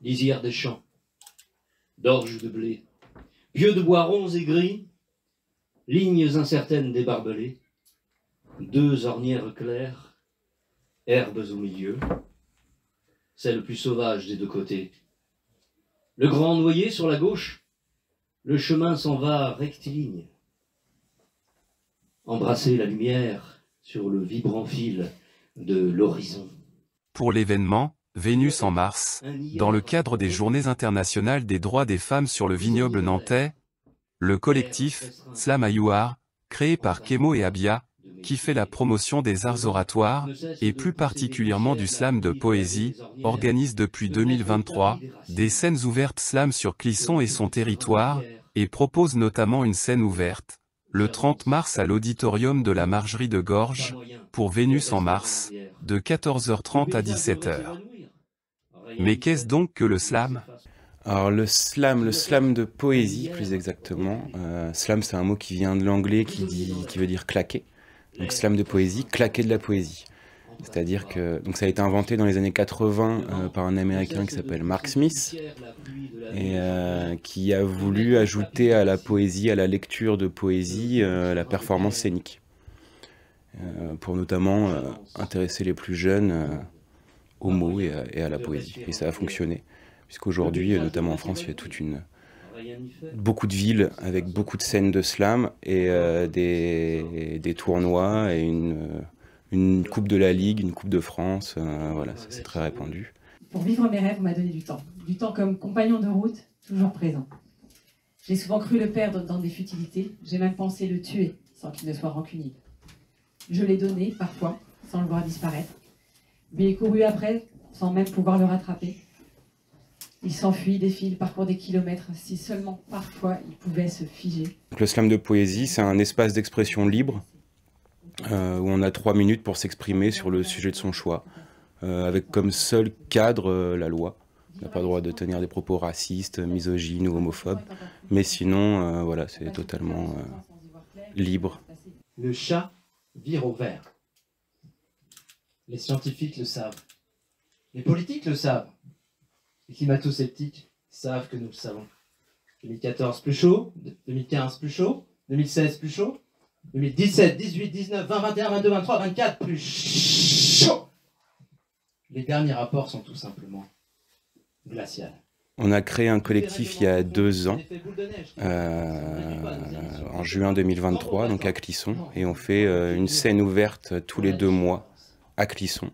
lisière des champs, d'orges de blé, pieux de bois ronds et gris, lignes incertaines des barbelés, deux ornières claires, herbes au milieu, c'est le plus sauvage des deux côtés. Le grand noyer sur la gauche, le chemin s'en va rectiligne. Embrasser la lumière sur le vibrant fil de l'horizon. Pour l'événement, Vénus en mars, dans le cadre des Journées internationales des droits des femmes sur le vignoble nantais, le collectif Slam Ayouar, créé par Kemo et Abia, qui fait la promotion des arts oratoires, et plus particulièrement du slam de poésie, organise depuis 2023 des scènes ouvertes slam sur Clisson et son territoire, et propose notamment une scène ouverte, le 30 mars à l'auditorium de la Margerie de Gorges, pour Vénus en mars, de 14h30 à 17h. Mais qu'est-ce donc que le slam ? Alors le slam de poésie plus exactement. Slam c'est un mot qui vient de l'anglais qui veut dire claquer. Donc slam de poésie, claquer de la poésie. C'est-à-dire que donc ça a été inventé dans les années 80 par un Américain qui s'appelle Mark Smith et qui a voulu ajouter à la poésie, à la lecture de poésie, la performance scénique. Pour notamment intéresser les plus jeunes aux mots et à la poésie. Et ça a fonctionné, puisqu'aujourd'hui, notamment en France, il y a beaucoup de villes avec beaucoup de scènes de slam et des tournois et une coupe de la Ligue, une coupe de France, voilà, ça c'est très répandu. Pour vivre mes rêves, on m'a donné du temps comme compagnon de route, toujours présent. J'ai souvent cru le perdre dans des futilités, j'ai même pensé le tuer sans qu'il ne soit rancunier. Je l'ai donné, parfois, sans le voir disparaître. Mais il courut après, sans même pouvoir le rattraper. Il s'enfuit, défile, parcourt des kilomètres, si seulement parfois il pouvait se figer. Le slam de poésie, c'est un espace d'expression libre, où on a 3 minutes pour s'exprimer sur le sujet de son choix, avec comme seul cadre la loi. On n'a pas le droit de tenir des propos racistes, misogynes ou homophobes, mais sinon, voilà, c'est totalement libre. Le chat vire au vert. Les scientifiques le savent. Les politiques le savent. Les climato-sceptiques savent que nous le savons. 2014 plus chaud, 2015 plus chaud, 2016 plus chaud, 2017, 18, 19, 20, 21, 22, 23, 24 plus chaud. Les derniers rapports sont tout simplement glaciaux. On a créé un collectif il y a 2 ans, en juin 2023, donc à Clisson, et on fait une scène ouverte tous les 2 mois à Clisson.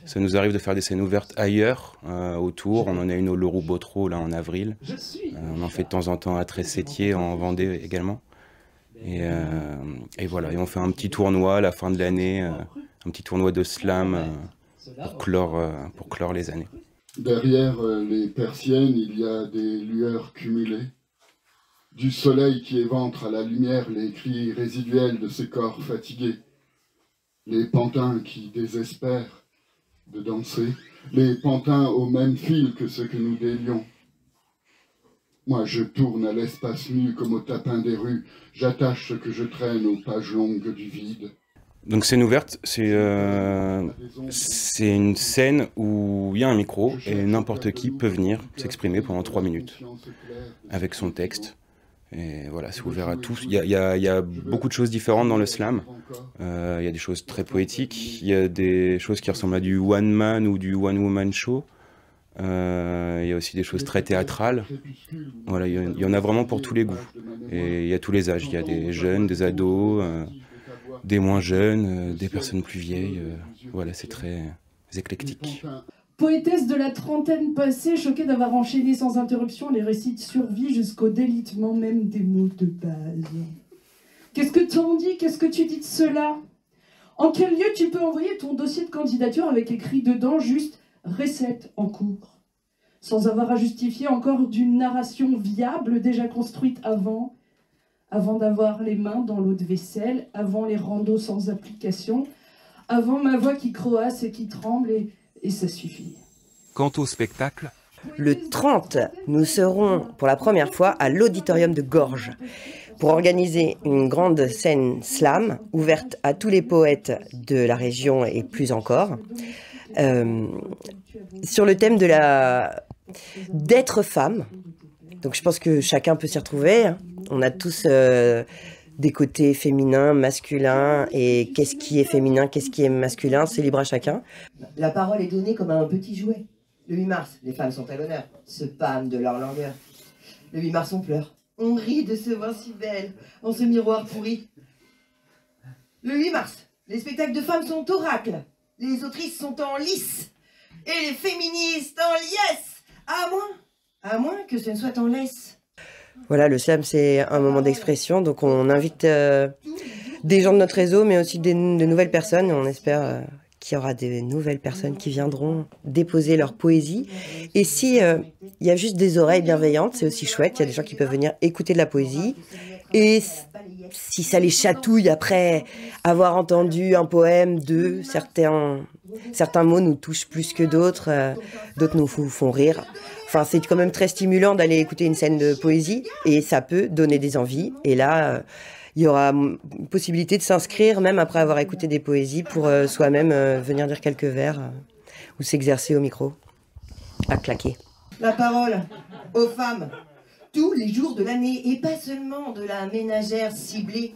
Ça nous arrive de faire des scènes ouvertes ailleurs, autour. On en a une au Leroux-Bottereau, là, en avril. On en fait de temps en temps à Tressetier, en Vendée également. Et voilà, et on fait un petit tournoi à la fin de l'année, un petit tournoi de slam pour clore les années. Derrière les persiennes, il y a des lueurs cumulées. Du soleil qui éventre à la lumière les cris résiduels de ces corps fatigués. Les pantins qui désespèrent de danser. Les pantins au même fil que ceux que nous délions. Moi je tourne à l'espace nu comme au tapin des rues. J'attache ce que je traîne aux pages longues du vide. Donc scène ouverte, c'est une scène où il y a un micro et n'importe qui peut venir s'exprimer pendant 3 minutes avec son texte. Et voilà, c'est ouvert à tous. Il y a beaucoup de choses différentes dans le slam. Il y a des choses très poétiques, il y a des choses qui ressemblent à du one man ou du one woman show. Il y a aussi des choses très théâtrales. Voilà, il y en a vraiment pour tous les goûts. Et il y a tous les âges. Il y a des jeunes, des ados, des moins jeunes, des personnes plus vieilles. Voilà, c'est très éclectique. Poétesse de la trentaine passée, choquée d'avoir enchaîné sans interruption les récits de survie jusqu'au délitement même des mots de base. Qu'est-ce que t'en dis? Qu'est-ce que tu dis de cela? En quel lieu tu peux envoyer ton dossier de candidature avec écrit dedans juste « recette en cours » sans avoir à justifier encore d'une narration viable déjà construite avant d'avoir les mains dans l'eau de vaisselle, avant les randos sans application, avant ma voix qui croasse et qui tremble et ça suffit. Quant au spectacle, le 30, nous serons pour la première fois à l'auditorium de Gorges pour organiser une grande scène slam ouverte à tous les poètes de la région et plus encore, sur le thème de la d'être femme. Donc je pense que chacun peut s'y retrouver, hein. On a tous des côtés féminins, masculins, et qu'est-ce qui est féminin, qu'est-ce qui est masculin, c'est libre à chacun. La parole est donnée comme un petit jouet. Le 8 mars, les femmes sont à l'honneur, se pâment de leur langueur. Le 8 mars, on pleure, on rit de se voir si belle, en ce miroir pourri. Le 8 mars, les spectacles de femmes sont oracles, les autrices sont en lice, et les féministes en liesse, à moins que ce ne soit en laisse. Voilà, le slam, c'est un moment d'expression, donc on invite des gens de notre réseau, mais aussi de nouvelles personnes, et on espère qu'il y aura des nouvelles personnes qui viendront déposer leur poésie. Et si il y a juste des oreilles bienveillantes, c'est aussi chouette, il y a des gens qui peuvent venir écouter de la poésie, et si ça les chatouille après avoir entendu un poème de certains mots nous touchent plus que d'autres, d'autres nous font rire. Enfin, c'est quand même très stimulant d'aller écouter une scène de poésie et ça peut donner des envies. Et là, il y aura une possibilité de s'inscrire, même après avoir écouté des poésies, pour soi-même venir dire quelques vers ou s'exercer au micro, à claquer. La parole aux femmes, tous les jours de l'année, et pas seulement de la ménagère ciblée.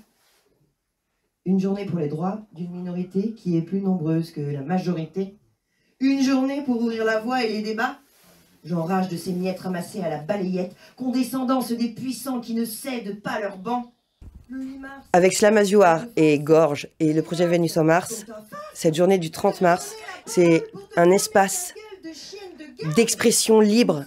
Une journée pour les droits d'une minorité qui est plus nombreuse que la majorité. Une journée pour ouvrir la voie et les débats. J'enrage de ces miettes ramassées à la balayette, condescendance des puissants qui ne cèdent pas leur banc. Avec Slam As You Are et Gorge et le projet Vénus en Mars, cette journée du 30 mars, c'est un espace d'expression libre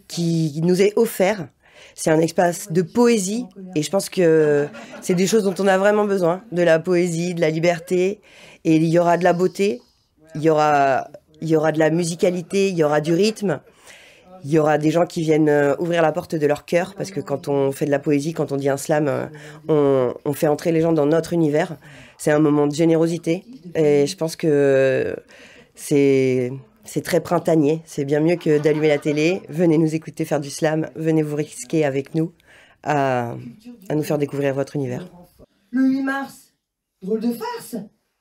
qui nous est offert. C'est un espace de poésie et je pense que c'est des choses dont on a vraiment besoin, de la poésie, de la liberté, et il y aura de la beauté, il y aura de la musicalité, il y aura du rythme. Il y aura des gens qui viennent ouvrir la porte de leur cœur, parce que quand on fait de la poésie, quand on dit un slam, on fait entrer les gens dans notre univers. C'est un moment de générosité, et je pense que c'est très printanier. C'est bien mieux que d'allumer la télé. Venez nous écouter faire du slam, venez vous risquer avec nous à nous faire découvrir votre univers. Le 8 mars, drôle de farce.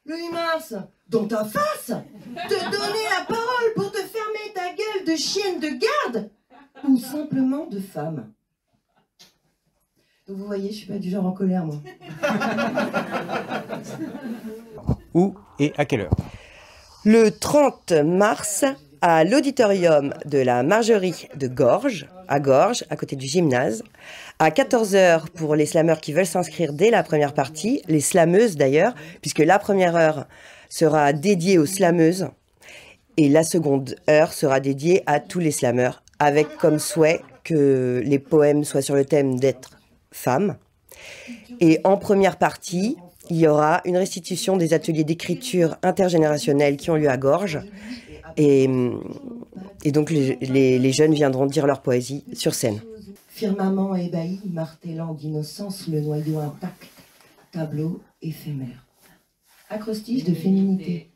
Le 8 mars, dans ta face, te donner la parole pour te fermer ta gueule de chienne de garde ou simplement de femme. Donc vous voyez, je suis pas du genre en colère, moi. Où et à quelle heure? Le 30 mars, à l'auditorium de la Margerie de Gorge, à côté du gymnase, à 14h pour les slameurs qui veulent s'inscrire dès la première partie, les slameuses d'ailleurs, puisque la première heure sera dédiée aux slameuses et la seconde heure sera dédiée à tous les slameurs, avec comme souhait que les poèmes soient sur le thème d'être femme. Et en première partie, il y aura une restitution des ateliers d'écriture intergénérationnelle qui ont lieu à Gorge. Et donc les jeunes viendront dire leur poésie sur scène. Firmament ébahi, martelant d'innocence le noyau intact, tableau éphémère. Acrostiche de féminité.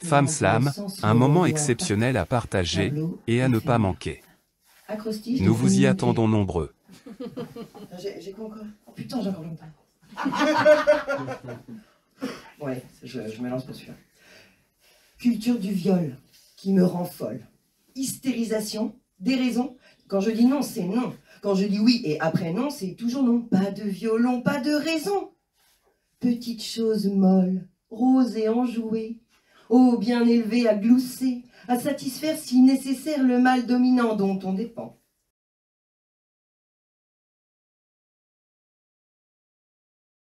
Femme Slam, un moment exceptionnel à partager et à ne pas manquer. Nous vous y attendons nombreux. J'ai quoi encore? Oh putain, j'ai encore longtemps. Ouais, je me lance pour celui-là. Culture du viol qui me rend folle. Hystérisation, déraison. Quand je dis non, c'est non. Quand je dis oui et après non, c'est toujours non. Pas de violon, pas de raison. Petite chose molle, rose et enjouée. Oh, bien élevée à glousser, à satisfaire si nécessaire le mal dominant dont on dépend.